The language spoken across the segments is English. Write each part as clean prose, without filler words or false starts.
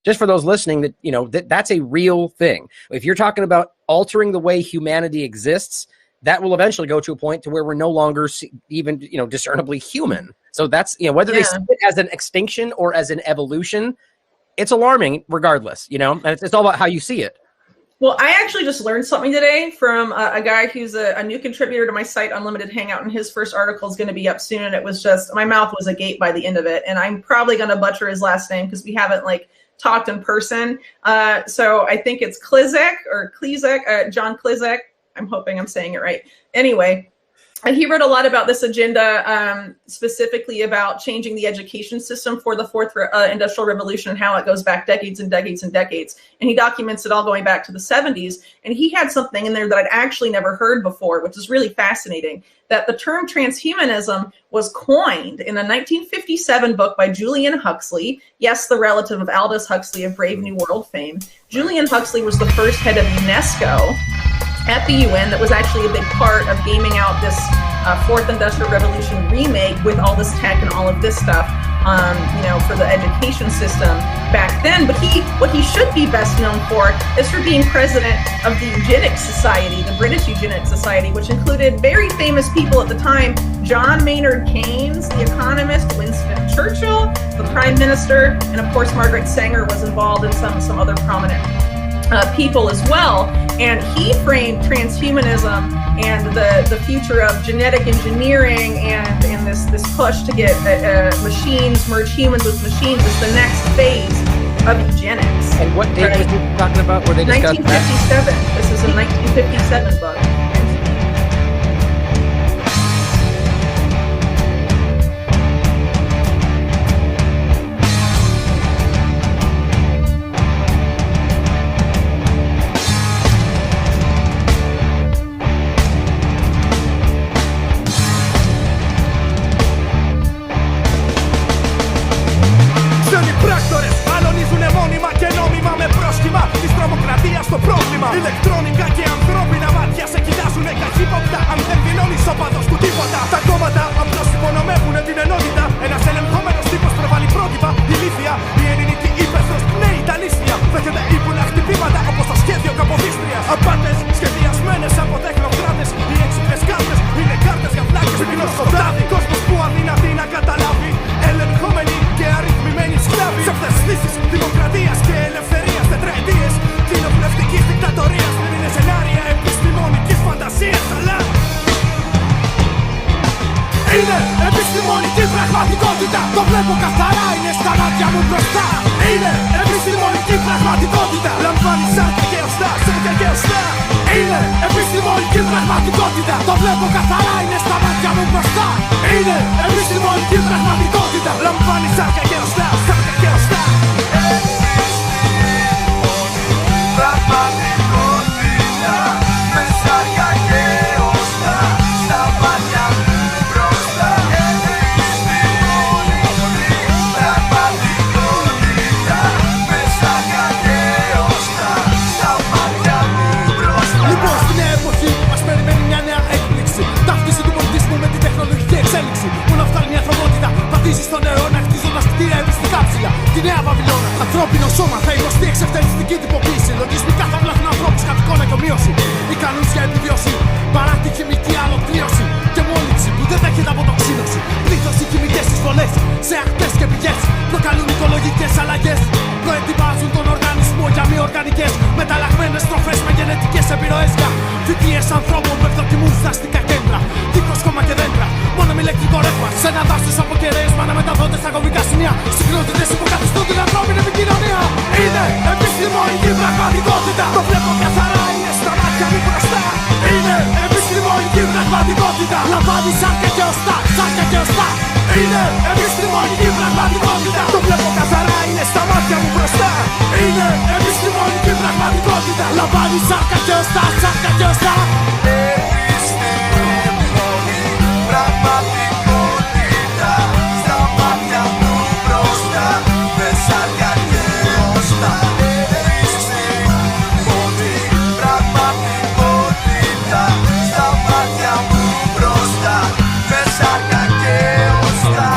just for those listening, that, you know, that's a real thing. If you're talking about altering the way humanity exists, that will eventually go to a point to where we're no longer even, you know, discernibly human. So that's, you know, whether they see it as an extinction or as an evolution, it's alarming regardless, you know, and it's all about how you see it. Well, I actually just learned something today from a guy who's a new contributor to my site, Unlimited Hangout, and his first article is going to be up soon. And it was just, my mouth was agape by the end of it. And I'm probably going to butcher his last name because we haven't like talked in person. So I think it's Klizek or Klizek, John Klizek. I'm hoping I'm saying it right. Anyway, he wrote a lot about this agenda, specifically about changing the education system for the fourth industrial revolution and how it goes back decades and decades and decades. And he documents it all going back to the 70s. And he had something in there that I'd actually never heard before, which is really fascinating, that the term transhumanism was coined in a 1957 book by Julian Huxley. Yes, the relative of Aldous Huxley of Brave New World fame. Julian Huxley was the first head of UNESCO at the UN that was actually a big part of gaming out this fourth industrial revolution remake with all this tech and all of this stuff, you know, for the education system back then. But what he should be best known for is for being president of the Eugenics Society, the British Eugenics Society, which included very famous people at the time: John Maynard Keynes, the economist, Winston Churchill, the prime minister, and of course Margaret Sanger was involved in some other prominent people as well. And he framed transhumanism and the future of genetic engineering and this push to get machines, merge humans with machines, is the next phase of eugenics. And what date was he talking about? Where they discussed 1957. That? This is a 1957 book. Ηλεκτρονικά και ανθρώπινα μάτια σε κοιτάζουνε καχύποπτα. Αν δεν δηλώνεις όπαδος του τίποτα. Τα κόμματα απλώς υπονομεύουνε την ενότητα. Ένας ελεγχόμενος τύπος προβάλλει πρότυπα. Ηλίθεια, η ελληνική ύπεθρος, ναι, η ταλίστια. Δέχεται ύπουλα χτυπήματα όπως το σχέδιο Καποδίστριας. Απάτες σχεδιασμένες από τεχνοκράτες. Οι έξυπνες κάρτες είναι κάρτες για βλάκες. Πυρηνός σκοτάδι, κόσμος που αδυνατεί να καταλάβει. Ελεγχόμενοι και αριθμημένοι σκλάβοι. Σε αυτές δημοκρατίας και ελευθερίας τετραετίες. Κοινοβουλευτικής δικτατορίας δεν είναι σενάρια επιστημονικής φαντασίας, αλλά είναι επιστημονική πραγματικότητα. Το βλέπω καθαρά, είναι στα μάτια μου μπροστά. Είναι επιστημονική πραγματικότητα. Λαμβάνει σάρκα και οστά, σάρκα και οστά. Είναι επιστημονική πραγματικότητα. Το βλέπω καθαρά, είναι στα μάτια μου μπροστά. Είναι επιστημονική πραγματικότητα. Λαμβάνει σάρκα και οστά, σάρκα και οστά. Πραγματικότητα, με σάρκα και οστά, στα μάτια μου μπροστά. Επιστημονική πραγματικότητα, με σάρκα και οστά, στα μάτια μου μπροστά. Λοιπόν, στην νέα εποχή μας περιμένει μια νέα έκπληξη. Ταύτιση του πολιτισμού με την τεχνολογική εξέλιξη. Μόνο φτάνει η ανθρωπότητα, πατήσει στον αιώνα, χτίζοντας κτίρια επιστικά ψηλά. Τη νέα Βαβυλώνα, ανθρώπινο σώμα θα υποστεί εξευτελιστική τυποποίηση. Λογισμικά θα βλάφουν ανθρώπους κατ' εικόνα και ομοίωση. Ικανούς για επιβίωση, παρά τη χημική αλωτρίωση και μόλυνση που δεν δέχεται αποτοξίνωση. Πλήθος οι χημικές εισβολές σε ακτές και πηγές προκαλούν οικολογικές αλλαγές. Προετοιμάζουν τον οργανισμό για μη οργανικές μεταλλαγμένες τροφές με γενετικές επιρροές. Για θητείες ανθρώπων που ευδοκιμούν στα αστικά κέντρα. Δίχως κόμμα και δέντρα, μόνο με ηλεκτρικό ρεύμα. Σε ένα δάσος από κεραίες με αναμεταδότες στα κομβικά σημεία. Συχνότητες υποκαθιστούν την ανθρώπινη επικοινωνία. Είναι επιστημονική πραγματικότητα. Το βλέπω καθαρά, είναι στα μάτια μου μπροστά. Είναι επιστημονική πραγματικότητα. Λαμβάνει σάρκα και οστά, σάρκα και οστά. Είναι επιστημονική πραγματικότητα. Το βλέπω καθαρά, είναι στα μάτια μου μπροστά. Είναι επιστημονική πραγματικότητα. Λαμβάνει σάρκα και οστά, σάρκα και οστά. Επιστημονική πραγματικότητα. Στα μάτια μου μπροστά. Με σάρκα και οστά. Επιστημονική πραγματικότητα. Στα μάτια μου μπροστά. Με σάρκα και οστά.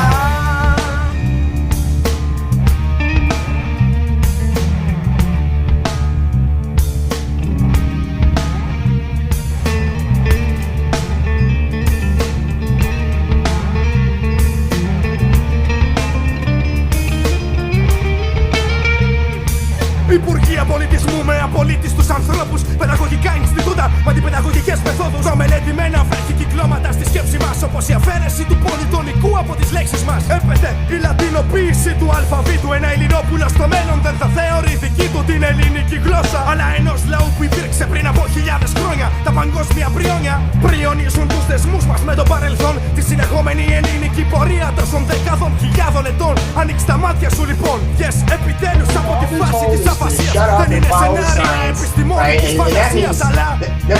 Υπουργεία πολιτισμού με απολύτιστους ανθρώπους. Παιδαγωγικά Ινστιτούτα με αντιπαιδαγωγικές μεθόδους. Ομελετημένα βρέχει κυκλώματα στη σκέψη μας. Όπως η αφαίρεση του πολυτονικού από τις λέξεις μας. Έπεται η λατινοποίηση του αλφαβήτου. Ένα Ελληνόπουλο στο μέλλον δεν θα θεωρεί δική του την ελληνική γλώσσα, αλλά ενός λαού που υπήρξε πριν από χιλιάδες χρόνια. Τα παγκόσμια πριόνια πριονίζουν τους θεσμούς μας με το παρελθόν. Τη συνεχόμενη ελληνική πορεία τόσων δεκάδων χιλιάδων ετών. Ανοίξ' τα μάτια σου λοιπόν. Βγες επιτέλους από τη φάση της αφασίας. Δεν είναι σενάρια επιστημονικής φαντασίας, αλλά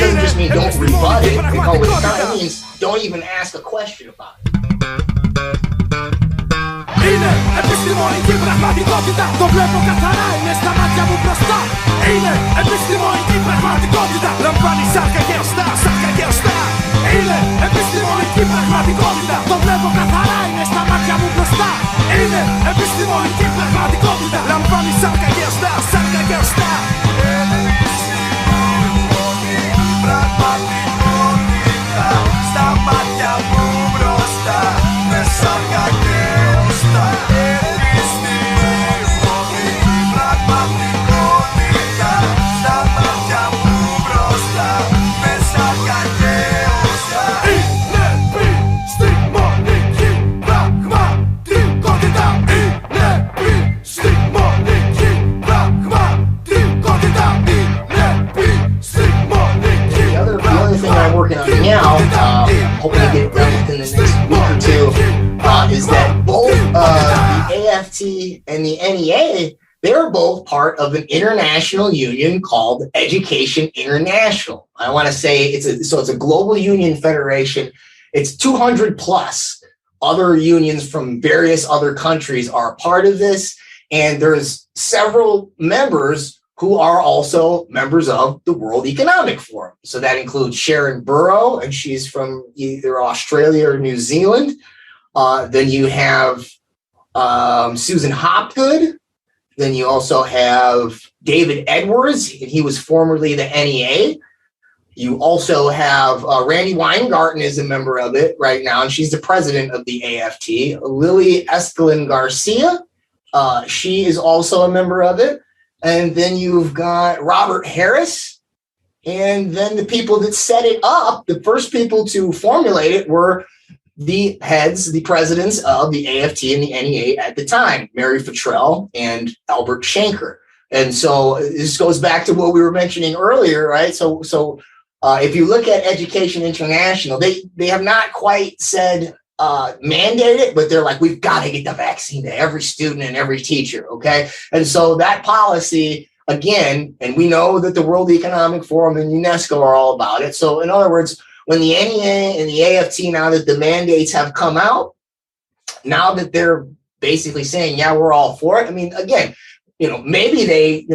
είναι επιστημονική πραγματικότητα. Είναι επιστημονική πραγματικότητα. Το βλέπω καθαρά, είναι στα μάτια μου μπροστά. Είναι επιστημονική πραγματικότητα. Λαμβάνει σάρκα και οστά, σάρκα και οστά. Είναι επιστημονική πραγματικότητα. Το βλέπω καθαρά, είναι στα μάτια μου μπροστά. Είναι επιστημονική πραγματικότητα. Λαμβάνει σάρκα και οστά, σάρκα και οστά. Επιστημονική πραγματικότητα. Στα μάτια μου μπροστά. Με σάρκα και οστά. Επιστημονική πραγματικότητα. Στα μάτια μου μπροστά. Με σάρκα και οστά. Είναι επιστημονική πραγματικότητα. Είναι επιστημονική πραγματικότητα. Είναι επιστημονική. The only thing I'm working on now, hoping to get it done within the next week or two, is that both the AFT and the NEA, they're both part of an international union called Education International. I want to say it's a global union federation. It's 200 plus other unions from various other countries are a part of this, and there's several members who are also members of the World Economic Forum. So that includes Sharon Burrow, and she's from either Australia or New Zealand. Then you have Susan Hopgood. Then you also have David Edwards, and he was formerly the NEA. You also have Randy Weingarten is a member of it right now, and she's the president of the AFT. Lily Escalin Garcia, she is also a member of it. And then you've got Robert Harris. And then the people that set it up, the first people to formulate it were the heads, the presidents of the AFT and the NEA at the time, Mary Futrell and Albert Shanker. And so this goes back to what we were mentioning earlier, right? So if you look at Education International, they have not quite said mandate it, but they're like, we've got to get the vaccine to every student and every teacher, okay? And so that policy, again, and we know that the World Economic Forum and UNESCO are all about it. So in other words, when the NEA and the AFT, now that the mandates have come out, now that they're basically saying, yeah, we're all for it. I mean, again, maybe they,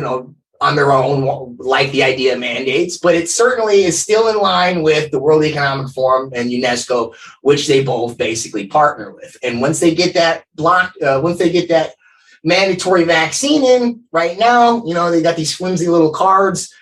on their own like the idea of mandates, but it certainly is still in line with the World Economic Forum and UNESCO, which they both basically partner with. And once they get that once they get that mandatory vaccine in right now, they got these flimsy little cards.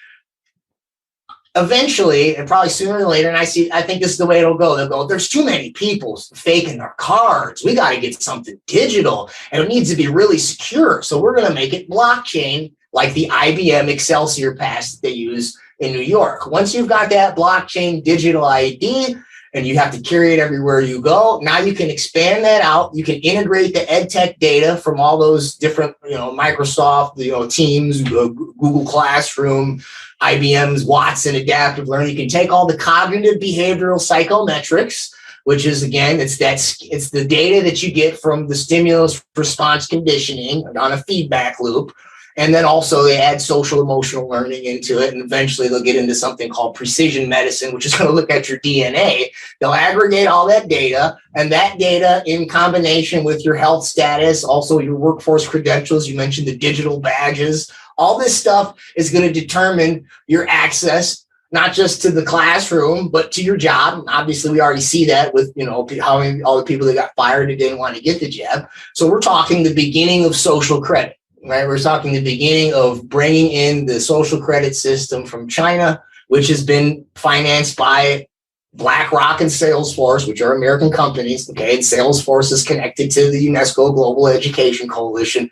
Eventually, and probably sooner or later, and I think this is the way it'll go. They'll go, there's too many people faking their cards. We got to get something digital, and it needs to be really secure. So we're going to make it blockchain, like the IBM Excelsior Pass that they use in New York. Once you've got that blockchain digital ID and you have to carry it everywhere you go, now you can expand that out. You can integrate the EdTech data from all those different, Microsoft, Teams, Google Classroom, IBM's Watson Adaptive Learning. You can take all the cognitive behavioral psychometrics, which is, again, it's the data that you get from the stimulus response conditioning on a feedback loop. And then also they add social emotional learning into it. And eventually they'll get into something called precision medicine, which is going to look at your DNA. They'll aggregate all that data, and that data in combination with your health status, also your workforce credentials. You mentioned the digital badges. All this stuff is going to determine your access, not just to the classroom, but to your job. And obviously, we already see that with, how many all the people that got fired who didn't want to get the jab. So we're talking the beginning of social credit. Right, we're talking the beginning of bringing in the social credit system from China, which has been financed by BlackRock and Salesforce, which are American companies. Okay, and Salesforce is connected to the UNESCO Global Education Coalition,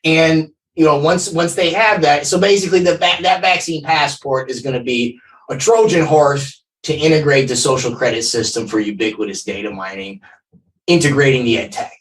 and once they have that, so basically that vaccine passport is going to be a Trojan horse to integrate the social credit system for ubiquitous data mining, integrating the ed tech.